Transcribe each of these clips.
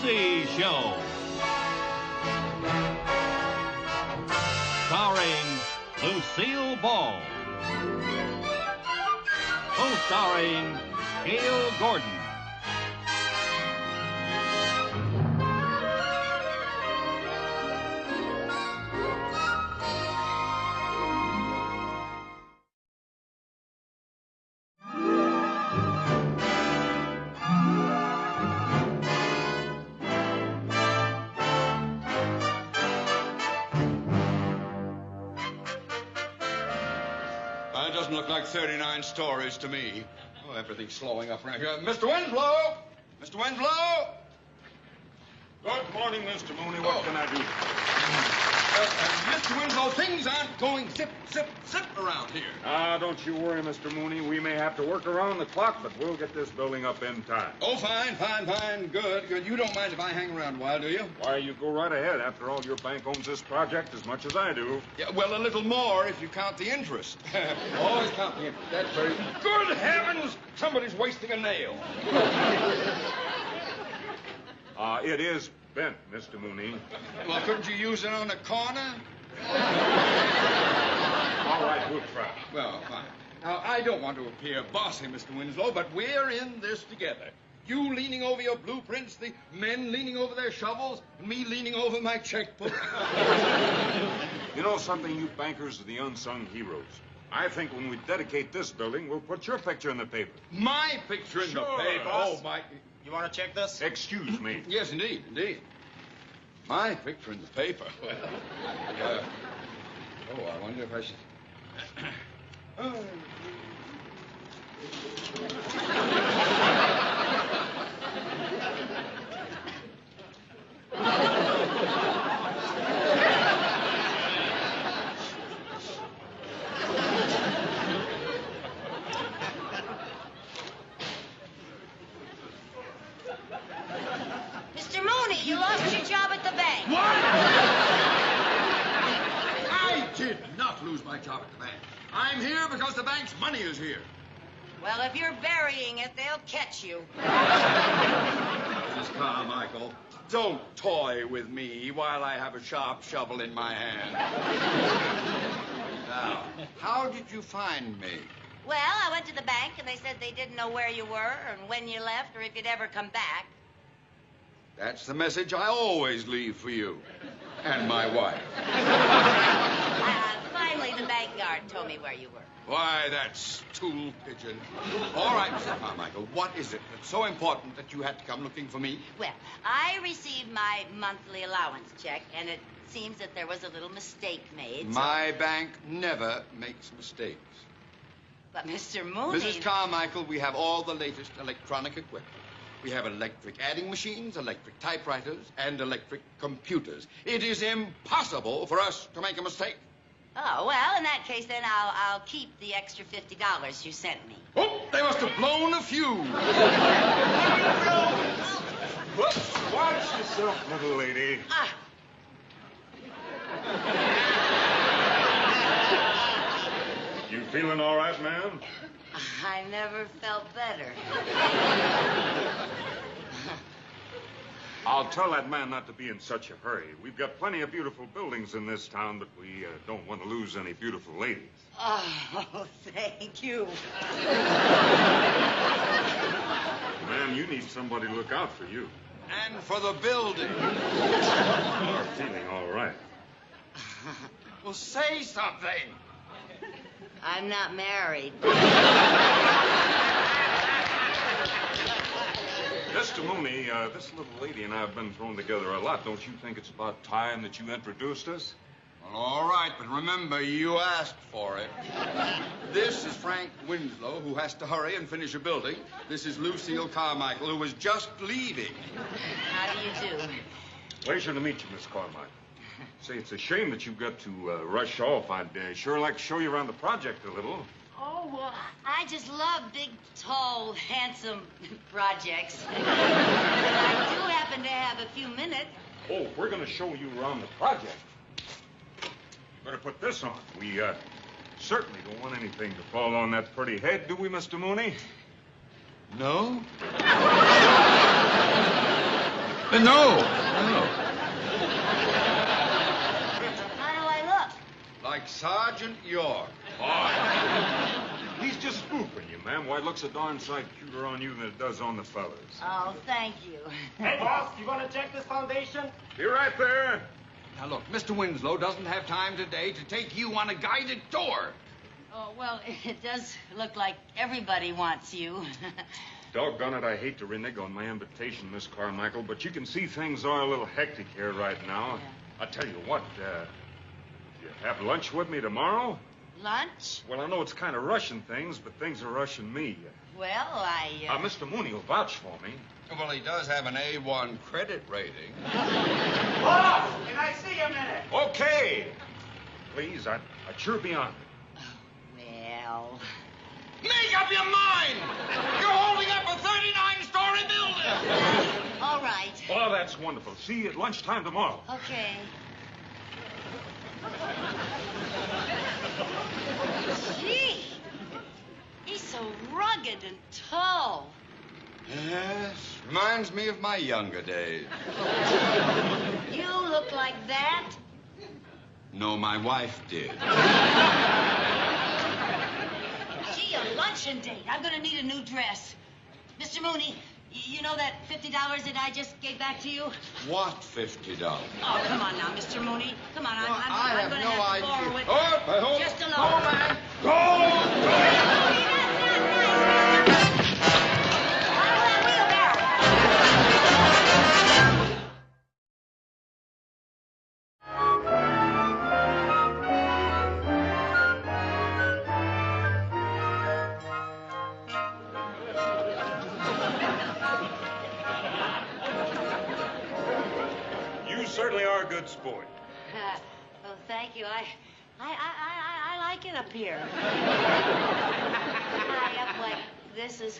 Lucy Show. Starring Lucille Ball. Co-starring Gail Gordon. It doesn't look like 39 stories to me. Oh, everything's slowing up around here. Mr. Winslow! Mr. Winslow! Good morning, Mr. Mooney. What can I do? Mr. Winslow, things aren't going zip, zip, zip around here. Don't you worry, Mr. Mooney. We may have to work around the clock, but we'll get this building up in time. Oh, fine. Good. You don't mind if I hang around a while, do you? Why, you go right ahead. After all, your bank owns this project as much as I do. Yeah, well, a little more if you count the interest. Always count the interest. That's very... Good heavens! Somebody's wasting a nail. It is bent, Mr. Mooney. Well, couldn't you use it on the corner? All right, we'll try. Well, fine. Now, I don't want to appear bossy, Mr. Winslow, but we're in this together. You leaning over your blueprints, the men leaning over their shovels, and me leaning over my checkbook. You know something, you bankers are the unsung heroes. I think when we dedicate this building, we'll put your picture in the paper. My picture in the paper? Boss. Oh, my... You want to check this? Excuse me. Yes, indeed. My picture in the paper. Well, I wonder if I should... Mr. Mooney, you lost your job at the bank. What? I did not lose my job at the bank. I'm here because the bank's money is here. Well, if you're burying it, they'll catch you. Mrs. Carmichael, don't toy with me while I have a sharp shovel in my hand. Now, how did you find me? Well, I went to the bank, and they said they didn't know where you were and when you left or if you'd ever come back. That's the message I always leave for you. And my wife. Finally, the bank guard told me where you were. Why, that stool pigeon. All right, Mr. Carmichael, what is it that's so important that you had to come looking for me? Well, I received my monthly allowance check, and it seems that there was a little mistake made. My bank never makes mistakes. But, Mr. Mooney... Mrs. Carmichael, we have all the latest electronic equipment. We have electric adding machines, electric typewriters, and electric computers. It is impossible for us to make a mistake. Oh, well, in that case, then I'll keep the extra $50 you sent me. Oh, they must have blown a fuse. Whoops, watch yourself, little lady. You feeling all right, ma'am? I never felt better. I'll tell that man not to be in such a hurry. We've got plenty of beautiful buildings in this town, but we don't want to lose any beautiful ladies. Oh, thank you. Ma'am, you need somebody to look out for you. And for the building. You're feeling all right. Well, say something. I'm not married. Mr. Mooney, this little lady and I have been thrown together a lot. Don't you think it's about time that you introduced us? Well, all right, but remember, you asked for it. This is Frank Winslow, who has to hurry and finish a building. This is Lucille Carmichael, who was just leaving. How do you do? Pleasure to meet you, Miss Carmichael. Say, it's a shame that you've got to rush off. I'd sure like to show you around the project a little. Oh, well, I just love big, tall, handsome projects. I do happen to have a few minutes. Oh, we're going to show you around the project. Better put this on. We certainly don't want anything to fall on that pretty head, do we, Mr. Mooney? No? No. How do I look? Like Sergeant York. He's just spoofing you, ma'am. Why, it looks a darn sight cuter on you than it does on the fellas. Oh, thank you. Hey, boss, you want to check this foundation? Be right there. Now, look, Mr. Winslow doesn't have time today to take you on a guided tour. Oh, well, it does look like everybody wants you. Doggone it, I hate to renege on my invitation, Miss Carmichael, but you can see things are a little hectic here right now. Yeah. I tell you what, you have lunch with me tomorrow? Lunch? Well, I know it's kind of rushing things, but things are rushing me. Well, Mr. Mooney will vouch for me. Well, he does have an A1 credit rating. Boss, can I see you a minute? Okay. Please, I'd sure be honored. Well... Make up your mind! You're holding up a 39-story building! All right. Oh, that's wonderful. See you at lunchtime tomorrow. Okay. Gee, he's so rugged and tall. Yes, reminds me of my younger days. You look like that? No, my wife did. Gee, a luncheon date. I'm gonna need a new dress. Mr. Mooney, you know that $50 that I just gave back to you? What $50? Oh, come on now, Mr. Mooney. Come on, Well, I'm have gonna no have idea. to borrow it. Oh, Just a Go, little. man! Go! You certainly are a good sport. Well, thank you. I like it up here. High up like this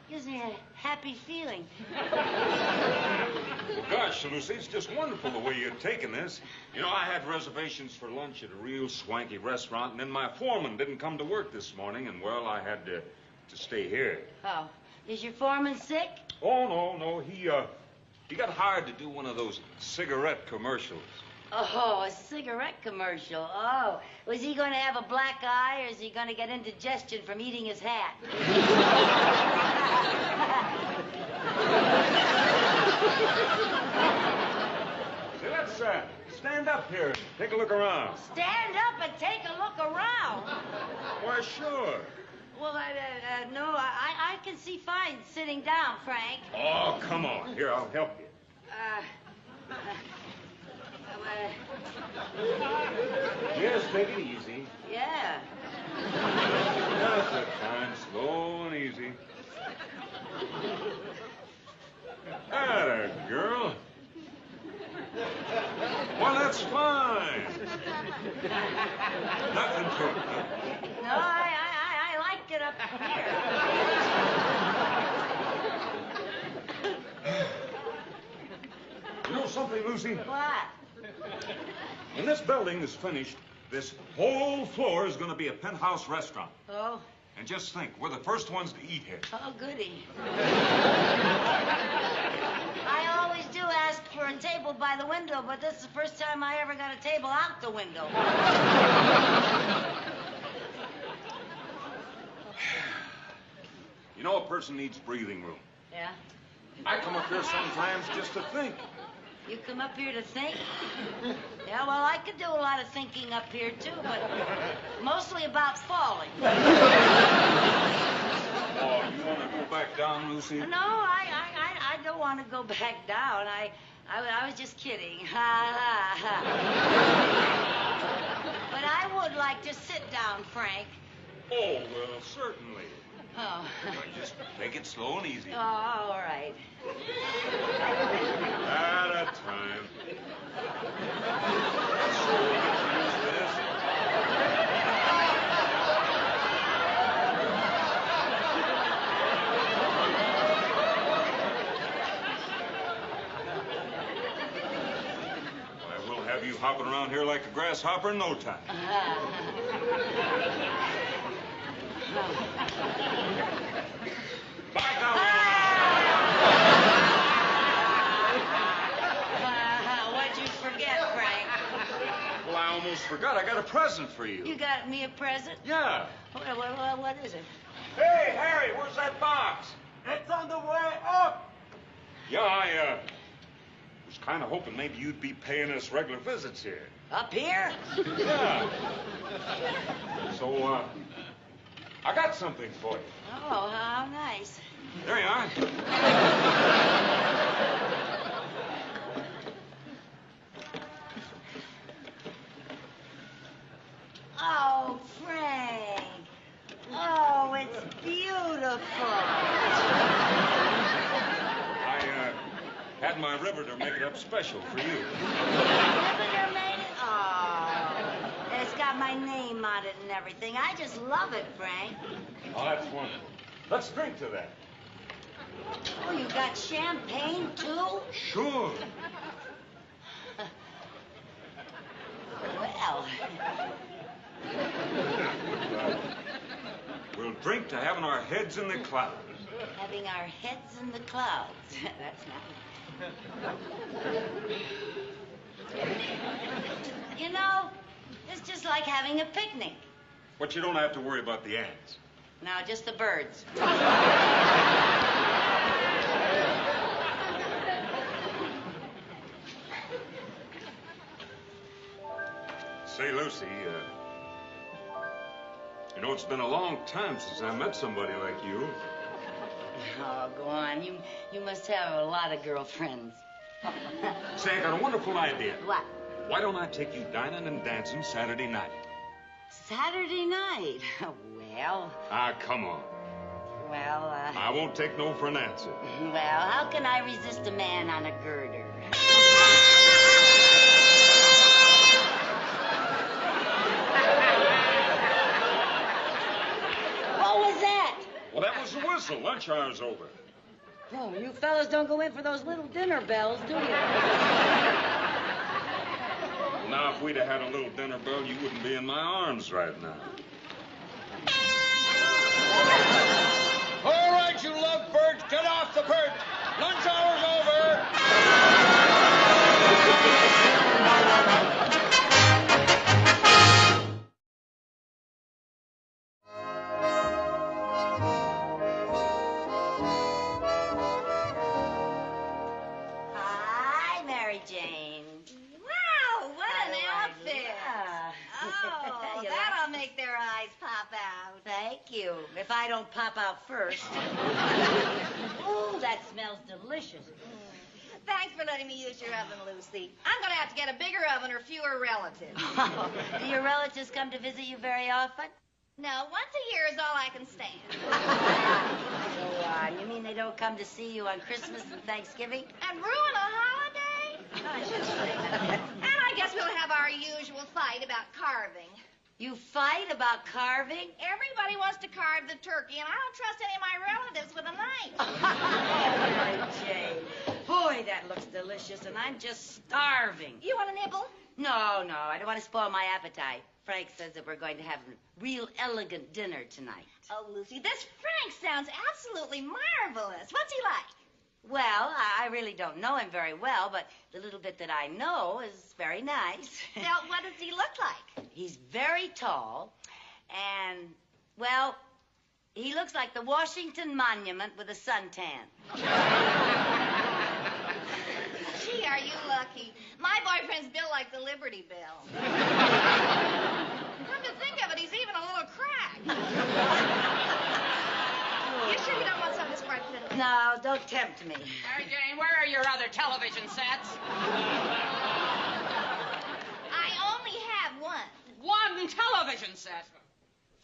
gives me a happy feeling. Well, gosh, Lucy, it's just wonderful the way you're taking this. You know, I had reservations for lunch at a real swanky restaurant, and then my foreman didn't come to work this morning, and, well, I had to stay here. Oh, is your foreman sick? Oh, no. He got hired to do one of those cigarette commercials. Oh, a cigarette commercial. Oh, was he going to have a black eye, or is he going to get indigestion from eating his hat? Say, let's stand up here and take a look around. Stand up and take a look around. Why, sure. Well, no, I can see fine sitting down, Frank. Oh, come on. Here, I'll help you. Yes, take it easy. Yeah. That's it, fine. Slow and easy. Atta girl. Well, that's fine. Nothing to it. No, I like it up here. You know something, Lucy? What? When this building is finished, this whole floor is going to be a penthouse restaurant. Oh. And just think, we're the first ones to eat here. Oh, goody. I always do ask for a table by the window, but this is the first time I ever got a table out the window. You know, a person needs breathing room. Yeah? I come up here sometimes just to think. You come up here to think? Yeah, well, I could do a lot of thinking up here, too, but mostly about falling. Oh, you want to go back down, Lucy? No, I don't want to go back down. I was just kidding. Ha, ha, ha. But I would like to sit down, Frank. Oh, well, certainly. Oh. Just take it slow and easy. Oh, all right. At a time. So we'll get used to this. Why, we'll have you hopping around here like a grasshopper in no time. Back out! I almost forgot. I got a present for you. You got me a present? Yeah. What is it? Hey, Harry, where's that box? It's on the way up. Yeah, I was kind of hoping maybe you'd be paying us regular visits here. Up here? Yeah. So, I got something for you. Oh, how nice. There you are. Oh, Frank. Oh, it's beautiful. I had my riveter make it up special for you. Riveter made it? Oh, it's got my name on it and everything. I just love it, Frank. Oh, that's wonderful. Let's drink to that. Oh, you got champagne, too? Sure. Well. We'll drink to having our heads in the clouds. Having our heads in the clouds. That's not... You know, it's just like having a picnic. But you don't have to worry about the ants. No, just the birds. Say, Lucy, you know, it's been a long time since I met somebody like you. Oh, go on. You must have a lot of girlfriends. Say, I got a wonderful idea. What? Why don't I take you dining and dancing Saturday night? Saturday night? Well... Ah, come on. Well, I won't take no for an answer. Well, how can I resist a man on a girder? What was that? Well, that was the whistle. Lunch hour's over. Oh, you fellas don't go in for those little dinner bells, do you? Now, if we'd have had a little dinner bell, you wouldn't be in my arms right now. All right, you lovebirds, get off the perch. Lunch hour's over. Hi, Mary Jane. Wow, what an outfit. Yeah. Oh, You that'll make their eyes pop out. Thank you. If I don't pop out first. Ooh, that smells delicious. Thanks for letting me use your oven, Lucy. I'm going to have to get a bigger oven or fewer relatives. Do your relatives come to visit you very often? No, once a year is all I can stand. Go on. You mean they don't come to see you on Christmas and Thanksgiving? And ruin a holiday? And I guess we'll have our usual fight about carving. You fight about carving? Everybody wants to carve the turkey, and I don't trust any of my relatives with a knife. Mary Jane. Boy, that looks delicious, and I'm just starving. You want a nibble? No, I don't want to spoil my appetite. Frank says that we're going to have a real elegant dinner tonight. Oh, Lucy, this Frank sounds absolutely marvelous. What's he like? Well, I really don't know him very well, but the little bit that I know is very nice. Well, what does he look like? He's very tall, and, well, he looks like the Washington Monument with a suntan. Gee, are you lucky. My boyfriend's built like the Liberty Bell. Come to think of it, he's even a little cracked. You sure you don't want some of this fried fiddle? No, don't tempt me. Mary Jane, where are your other television sets? I only have one. One television set.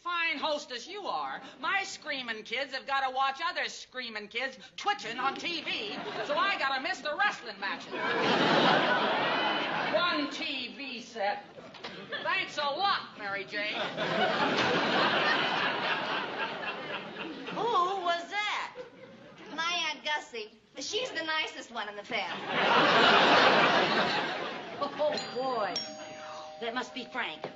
Fine hostess you are. My screaming kids have got to watch other screaming kids twitching on TV, so I got to miss the wrestling matches. One TV set. Thanks a lot, Mary Jane. Who was that? My Aunt Gussie. She's the nicest one in the family. Oh, boy. That must be Frank.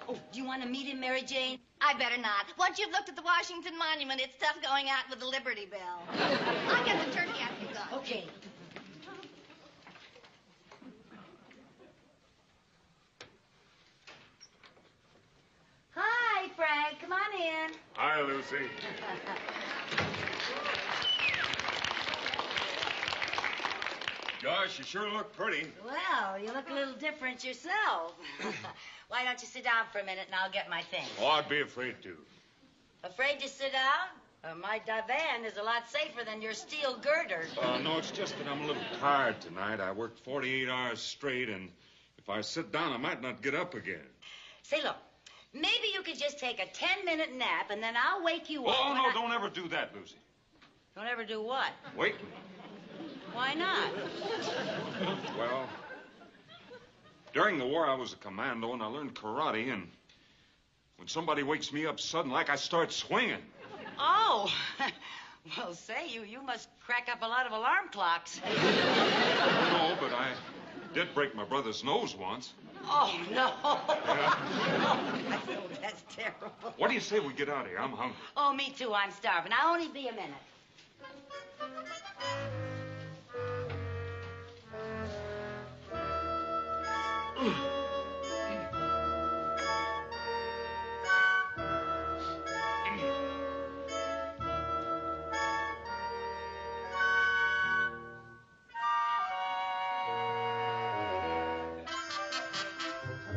Oh, do you want to meet him, Mary Jane? I better not. Once you've looked at the Washington Monument, it's tough going out with the Liberty Bell. I'll get the turkey after you're gone. Okay. Bye, Lucy. Gosh, you sure look pretty. Well, you look a little different yourself. Why don't you sit down for a minute and I'll get my things? Oh, I'd be afraid to. Afraid to sit down? My divan is a lot safer than your steel girder. No, it's just that I'm a little tired tonight. I worked 48 hours straight, and if I sit down, I might not get up again. Say, look, maybe you could just take a 10-minute nap, and then I'll wake you up. Oh, no, don't ever do that, Lucy. Don't ever do what? Wake me. Why not? Well, during the war, I was a commando, and I learned karate, and when somebody wakes me up sudden, like I start swinging. Oh, well, say, you must crack up a lot of alarm clocks. No, but I did break my brother's nose once. Oh, no. Yeah. Oh, that's terrible. What do you say we get out of here? I'm hungry. Oh, me too. I'm starving. I'll only be a minute.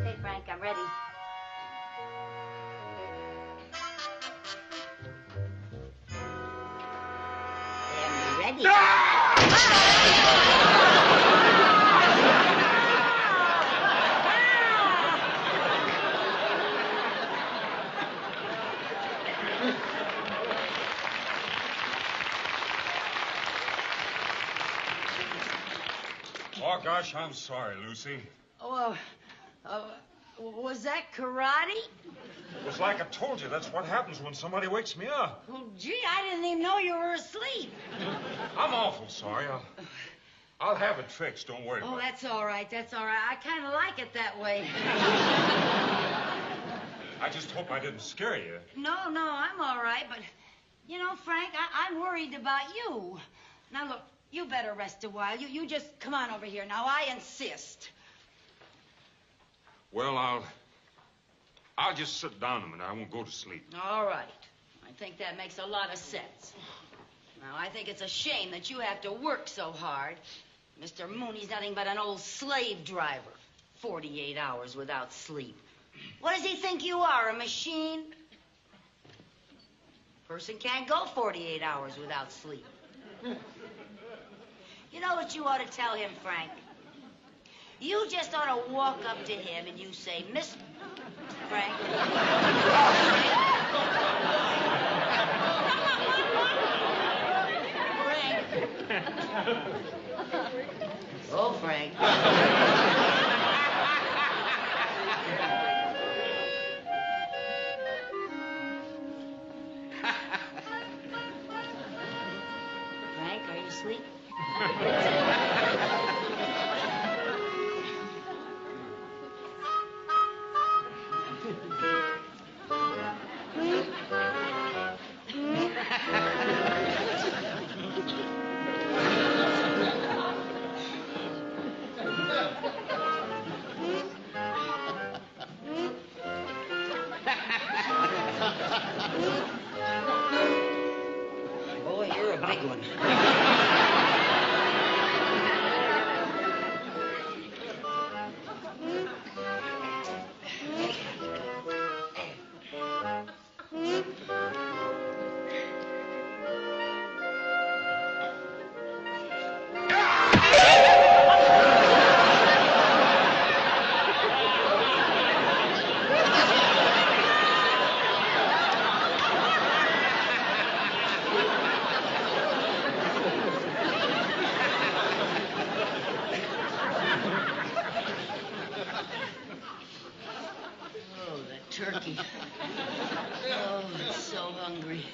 Okay, Frank, I'm ready. I'm ready. Oh, gosh, I'm sorry, Lucy. Oh, was that karate? It was like I told you. That's what happens when somebody wakes me up. Well, gee, I didn't even know you were asleep. I'm awful sorry. I'll have it fixed. Don't worry Oh, about it. that's all right. That's all right. I kind of like it that way. I just hope I didn't scare you. No, I'm all right. But, you know, Frank, I'm worried about you. Now, look, you better rest a while. You just come on over here. Now, I insist. Well, I'll just sit down a minute. I won't go to sleep. All right. I think that makes a lot of sense. Now, I think it's a shame that you have to work so hard. Mr. Mooney's nothing but an old slave driver. 48 hours without sleep. What does he think you are, a machine? Person can't go 48 hours without sleep. You know what you ought to tell him, Frank? You just ought to walk up to him and you say, Miss Frank. Frank. Oh, Frank. Frank, are you asleep? Boy, you're a big one. Oh, that turkey. Oh, I'm so hungry.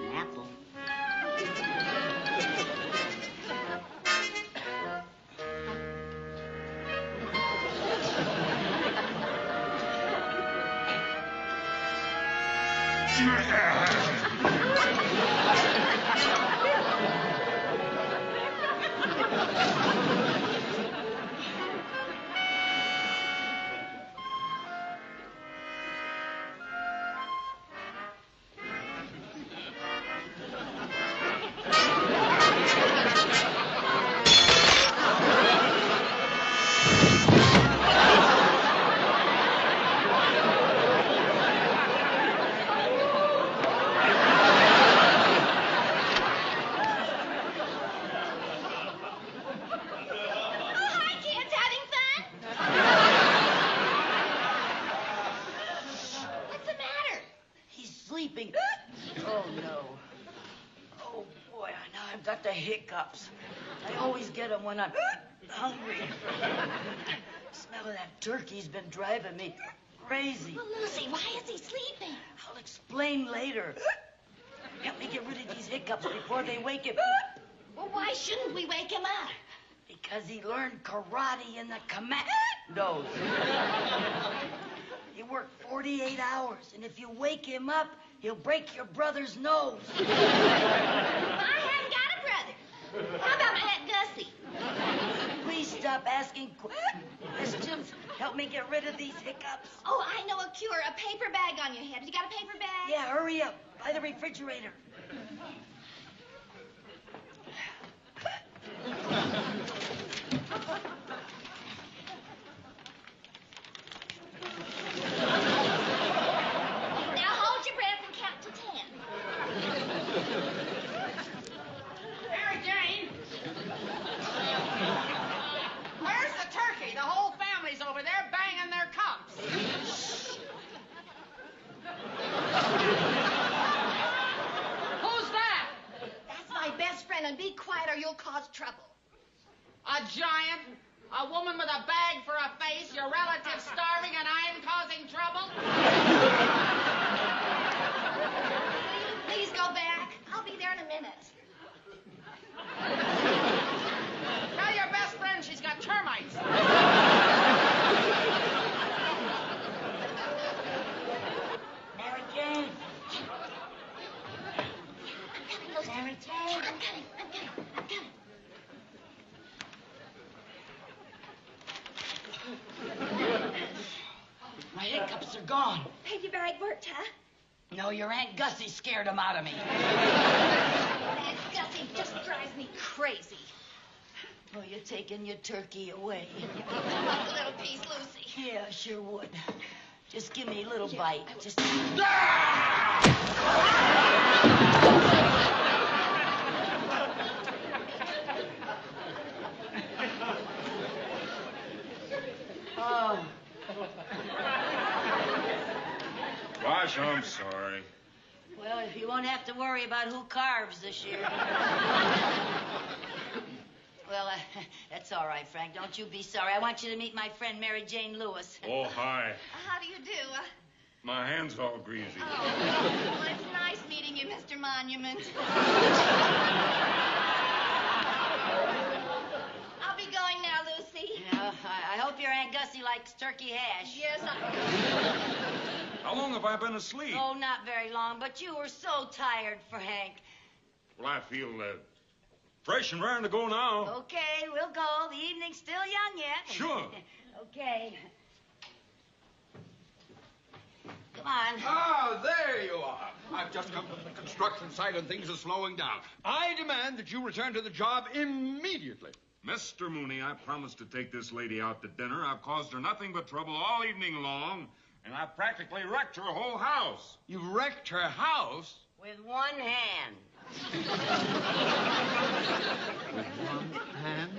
An apple. Oh, no. Oh, boy, now I've got the hiccups. I always get them when I'm hungry. The smell of that turkey's been driving me crazy. Well, Lucy, why is he sleeping? I'll explain later. Help me get rid of these hiccups before they wake him. Well, why shouldn't we wake him up? Because he learned karate in the commandos. He worked 48 hours, and if you wake him up, he'll break your brother's nose. I haven't got a brother. How about Aunt Gussie? Please stop asking questions. Help me get rid of these hiccups. Oh, I know a cure. A paper bag on your head. You got a paper bag? Yeah, hurry up. By the refrigerator. Now hold your breath and count to 10. Mary Jane! Where's the turkey? The whole family's over there banging their cups. Who's that? That's my best friend, and be quiet or you'll cause trouble. A giant? A woman with a bag for a face? Your relative starving and I'm causing trouble? Will you please go back? I'll be there in a minute. Tell your best friend she's got termites. Mary Jane. Mary Jane. I'm coming. My hiccups are gone. Paper bag worked, huh? No, your Aunt Gussie scared them out of me. Aunt Gussie just drives me crazy. Oh, you're taking your turkey away. Want a little piece, Lucy? Yeah, I sure would. Just give me a little bite. Just... Oh. Gosh, I'm sorry. Well, you won't have to worry about who carves this year. Well, that's all right, Frank. Don't you be sorry. I want you to meet my friend, Mary Jane Lewis. Oh, hi. How do you do? My hand's all greasy. Oh, well, it's nice meeting you, Mr. Monument. I'll be going now, Lucy. Yeah, I hope your Aunt Gussie likes turkey hash. Yes, How long have I been asleep? Oh, not very long, but you were so tired, Frank. Well, I feel fresh and raring to go now. Okay, we'll go. The evening's still young yet. Sure. Okay. Come on. Ah, there you are. I've just come from the construction site and things are slowing down. I demand that you return to the job immediately. Mr. Mooney, I promised to take this lady out to dinner. I've caused her nothing but trouble all evening long, and I've practically wrecked her whole house. You wrecked her house? With one hand. With one hand?